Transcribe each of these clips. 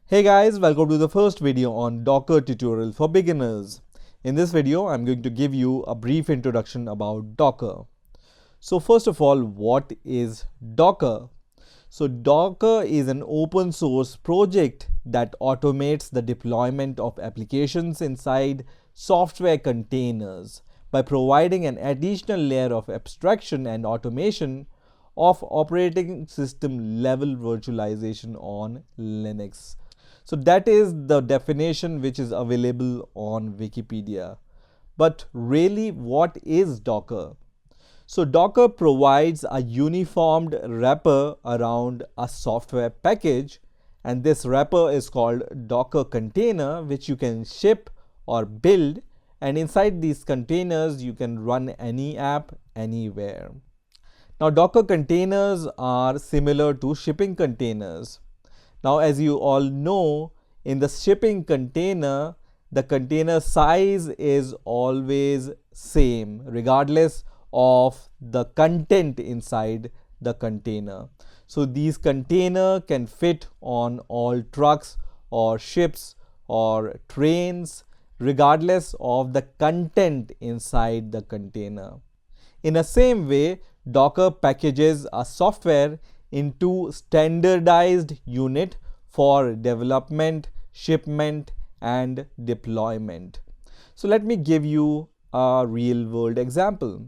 Hey guys, welcome to the first video on Docker tutorial for beginners. In this video, I'm going to give you a brief introduction about Docker. So first of all, what is Docker? So Docker is an open source project that automates the deployment of applications inside software containers by providing an additional layer of abstraction and automation of operating system level virtualization on Linux. So that is the definition which is available on Wikipedia. But really, what is Docker? So Docker provides a uniformed wrapper around a software package, and this wrapper is called Docker container, which you can ship or build, and inside these containers you can run any app anywhere. Now Docker containers are similar to shipping containers. Now, as you all know, in the shipping container, the container size is always same regardless of the content inside the container. So these container can fit on all trucks or ships or trains regardless of the content inside the container. In the same way, Docker packages a software into standardized unit for development, shipment, and deployment. So let me give you a real world example.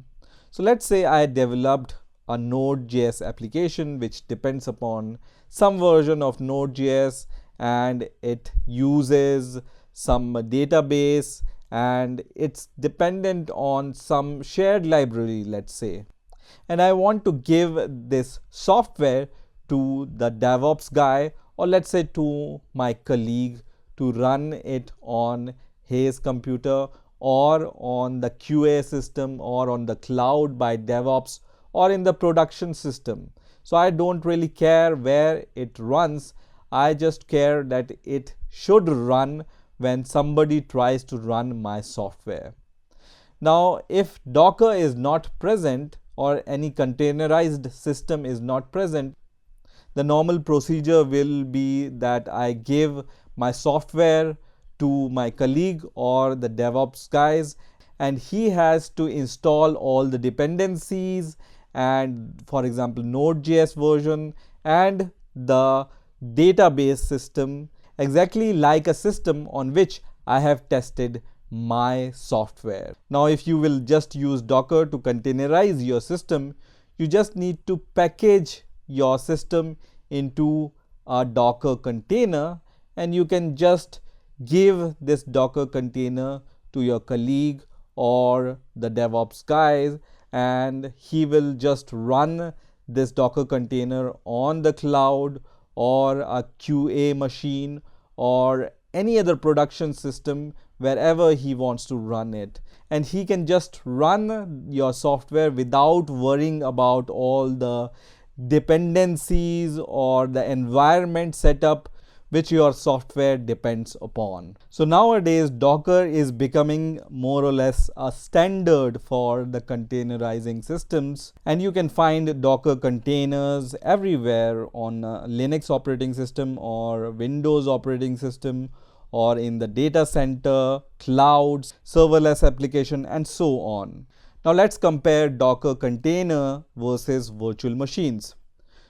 So let's say I developed a Node.js application which depends upon some version of Node.js, and it uses some database and it's dependent on some shared library, let's say. And I want to give this software to the DevOps guy, or let's say to my colleague, to run it on his computer or on the QA system or on the cloud by DevOps or in the production system. So I don't really care where it runs. I just care that it should run when somebody tries to run my software. Now, if Docker is not present, or any containerized system is not present, the normal procedure will be that I give my software to my colleague or the DevOps guys, and he has to install all the dependencies and, for example, Node.js version and the database system, exactly like a system on which I have tested my software. Now, if you will just use Docker to containerize your system, you just need to package your system into a Docker container, and you can just give this Docker container to your colleague or the DevOps guys, and he will just run this Docker container on the cloud or a QA machine or any other production system wherever he wants to run it, and he can just run your software without worrying about all the dependencies or the environment setup which your software depends upon. So nowadays Docker is becoming more or less a standard for the containerizing systems, and you can find Docker containers everywhere on Linux operating system or Windows operating system, or in the data center, clouds, serverless application, and so on. Now let's compare Docker container versus virtual machines.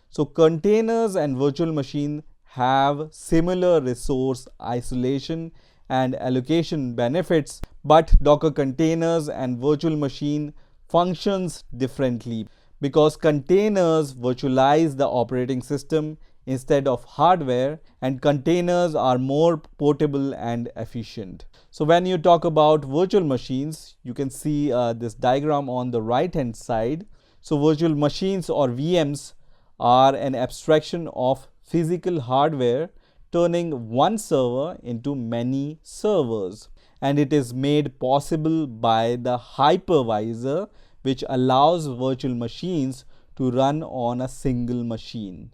So containers and virtual machine have similar resource isolation and allocation benefits, but Docker containers and virtual machine functions differently because containers virtualize the operating system instead of hardware, and containers are more portable and efficient. So when you talk about virtual machines, you can see this diagram on the right hand side. So virtual machines or VMs are an abstraction of physical hardware turning one server into many servers, and it is made possible by the hypervisor, which allows virtual machines to run on a single machine.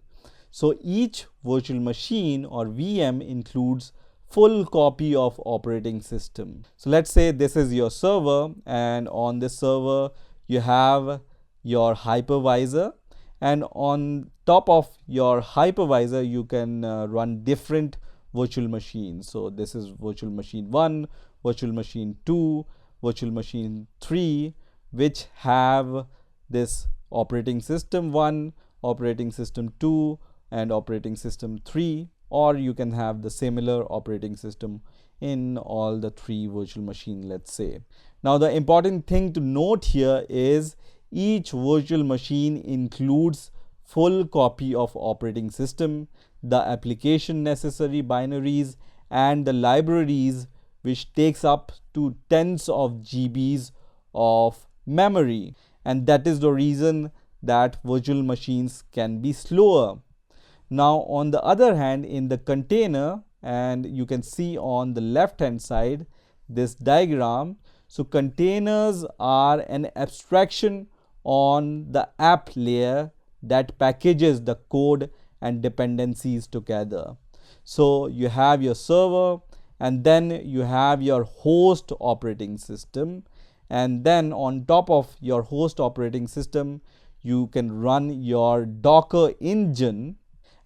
So each virtual machine or VM includes full copy of operating system. So let's say this is your server, and on this server you have your hypervisor, and on top of your hypervisor you can run different virtual machines. So this is virtual machine 1, virtual machine 2, virtual machine 3, which have this operating system 1, operating system 2, and operating system 3, or you can have the similar operating system in all the 3 virtual machines, let's say. Now the important thing to note here is each virtual machine includes full copy of operating system, the application necessary binaries, and the libraries, which takes up to tens of GBs of memory. And that is the reason that virtual machines can be slower. Now on the other hand, in the container, and you can see on the left hand side this diagram, so containers are an abstraction on the app layer that packages the code and dependencies together. So you have your server, and then you have your host operating system, and then on top of your host operating system you can run your Docker engine,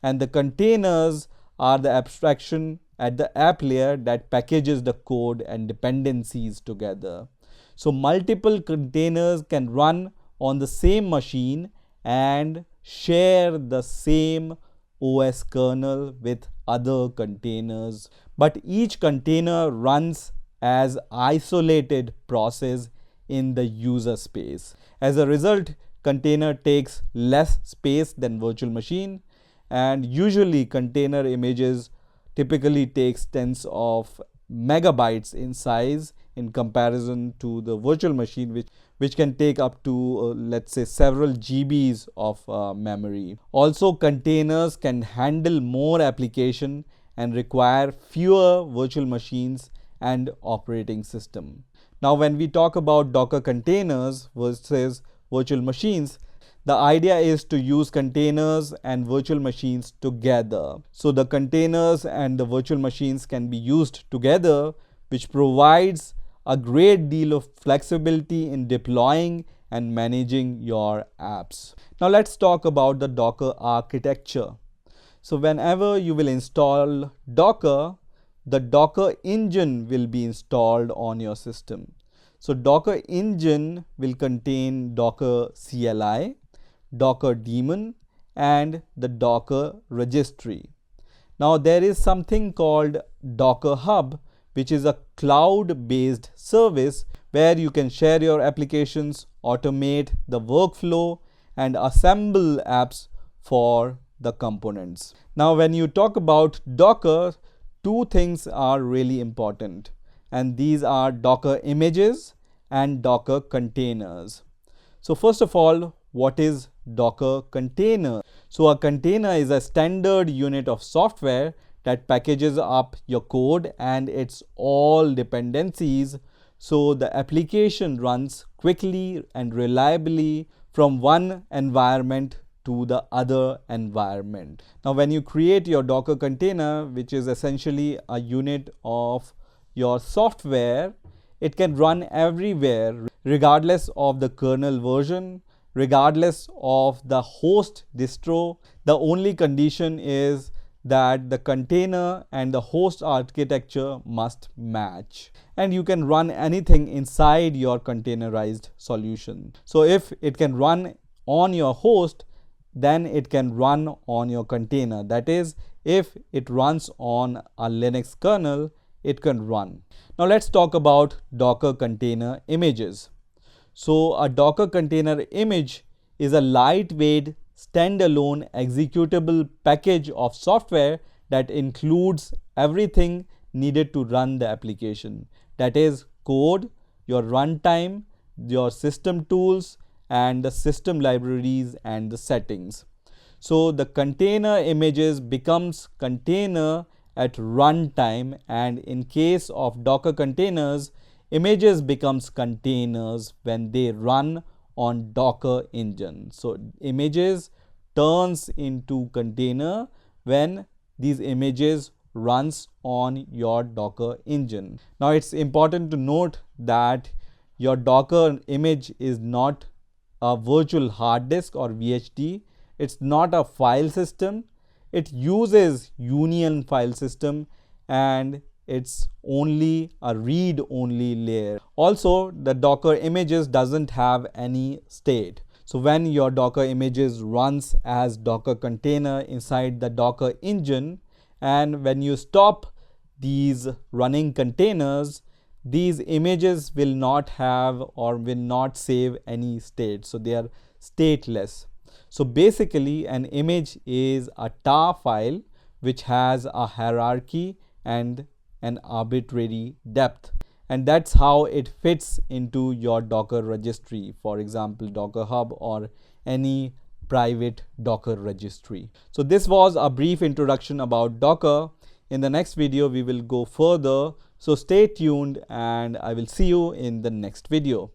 and the containers are the abstraction at the app layer that packages the code and dependencies together. So multiple containers can run on the same machine and share the same OS kernel with other containers, but each container runs as isolated process in the user space. As a result, container takes less space than virtual machine, and usually container images typically takes tens of megabytes in size in comparison to the virtual machine, which can take up to let's say several GBs of memory. Also, containers can handle more application and require fewer virtual machines and operating system. Now when we talk about Docker containers versus virtual machines, the idea is to use containers and virtual machines together. So the containers and the virtual machines can be used together, which provides a great deal of flexibility in deploying and managing your apps. Now let's talk about the Docker architecture. So whenever you will install Docker, the Docker engine will be installed on your system. So Docker engine will contain Docker CLI, Docker daemon, and the Docker Registry. Now there is something called Docker Hub, which is a cloud-based service where you can share your applications, automate the workflow, and assemble apps for the components. Now when you talk about Docker, two things are really important, and these are Docker images and Docker containers. So first of all, what is Docker container? So a container is a standard unit of software that packages up your code and its all dependencies, so the application runs quickly and reliably from one environment to the other environment. Now when you create your Docker container, which is essentially a unit of your software, it can run everywhere regardless of the kernel version, regardless of the host distro. The only condition is that the container and the host architecture must match, and you can run anything inside your containerized solution. So if it can run on your host, then it can run on your container. That is, if it runs on a Linux kernel, it can run. Now let's talk about Docker container images. So a Docker container image is a lightweight standalone executable package of software that includes everything needed to run the application. That is code, your runtime, your system tools, and the system libraries and the settings. So the container images becomes container at runtime, and in case of Docker containers, images becomes containers when they run on Docker engine. So images turns into container when these images runs on your Docker engine. Now it's important to note that your Docker image is not a virtual hard disk or VHD. It's not a file system. It uses Union file system, and it's only a read-only layer. Also, the Docker images doesn't have any state. So when your Docker images runs as Docker container inside the Docker engine, and when you stop these running containers, these images will not have or will not save any state. So they are stateless. So basically an image is a tar file which has a hierarchy and an arbitrary depth, and that's how it fits into your Docker registry, for example Docker Hub or any private Docker registry. So this was a brief introduction about Docker. In the next video we will go further, so stay tuned and I will see you in the next video.